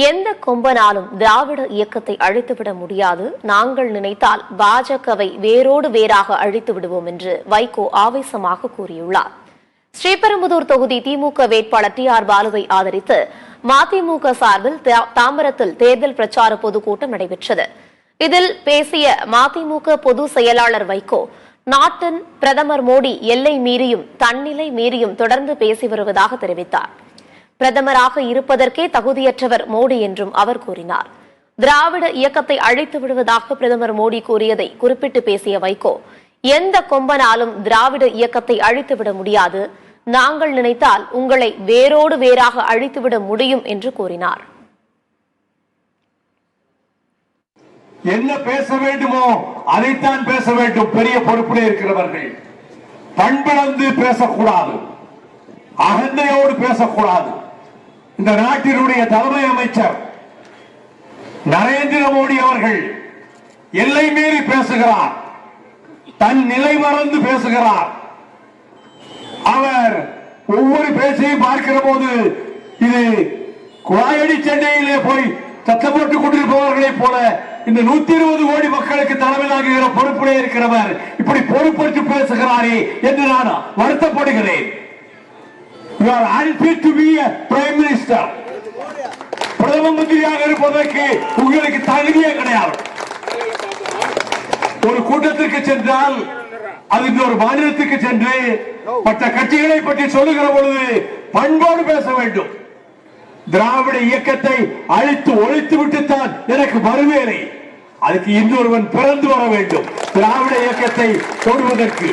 எந்த கொம்பனாலும் திராவிட இயக்கத்தை அழித்துவிட முடியாது. நாங்கள் நினைத்தால் பாஜகவை வேரோடு வேறாக அழித்து விடுவோம் என்று வைகோ ஆவேசமாக கூறியுள்ளார். ஸ்ரீபெரும்புதூர் தொகுதி திமுக வேட்பாளர் டி.ஆர். பாலுவை ஆதரித்து மதிமுக சார்பில் தாம்பரத்தில் தேர்தல் பிரச்சார பொதுக்கூட்டம் நடைபெற்றது. இதில் பேசிய மதிமுக பொதுச் செயலாளர் வைகோ, நாட்டின் பிரதமர் மோடி எல்லை மீறியும் தன்னிலை மீறியும் தொடர்ந்து பேசி வருவதாக தெரிவித்தார். பிரதமராக இருப்பதற்கே தகுதியற்றவர் மோடி என்றும் அவர் கூறினார். திராவிட இயக்கத்தை அழித்து விடுவதாக பிரதமர் மோடி கூறியதை குறிப்பிட்டு பேசிய வைகோ, எந்த கொம்பனாலும் திராவிட இயக்கத்தை அழித்துவிட முடியாது. நாங்கள் நினைத்தால் உங்களை வேரோடு வேறாக அழித்துவிட முடியும் என்று கூறினார். என்ன பேச வேண்டுமோ அதைத்தான் பேச வேண்டும். பெரிய பொறுப்பிலே இருக்கிறவர்கள் பண்பளந்து பேசக்கூடாது, அகந்தையோடு பேசக்கூடாது. இந்த நாட்டினுடைய தலைமை அமைச்சர் நரேந்திர மோடி அவர்கள் எல்லை மீறி பேசுகிறார், தன் நிலை மறந்து பேசுகிறார். அவர் ஒவ்வொரு பேச்சையும் பார்க்கிற போது இது குழாயடி சென்னையிலே போய் சத்தம் போட்டுக் கொண்டிருப்பவர்களை போல இந்த 120 கோடி மக்களுக்கு தலைமையாகுகிற பொறுப்பிலே இருக்கிறவர் இப்படி பொறுப்பேற்று பேசுகிறாரே என்று நான் வருத்தப்படுகிறேன். You are unfit to be a prime minister. பிரதம மந்திரியாக இருப்பதற்கு உங்களுக்கு தகுதியே கிடையாது. ஒரு கூட்டத்திற்கு சென்றால் அது இன்னொரு மாநிலத்துக்கு சென்று மற்ற கட்சிகளை பற்றி சொல்லுகிற பொழுது பண்போடு பேச வேண்டும். திராவிட இயக்கத்தை அழித்து ஒழித்து விட்டுத்தான் எனக்கு வருவேலை. அதுக்கு இன்னொருவன் பிறந்து வர வேண்டும் திராவிட இயக்கத்தை தொடுவதற்கு.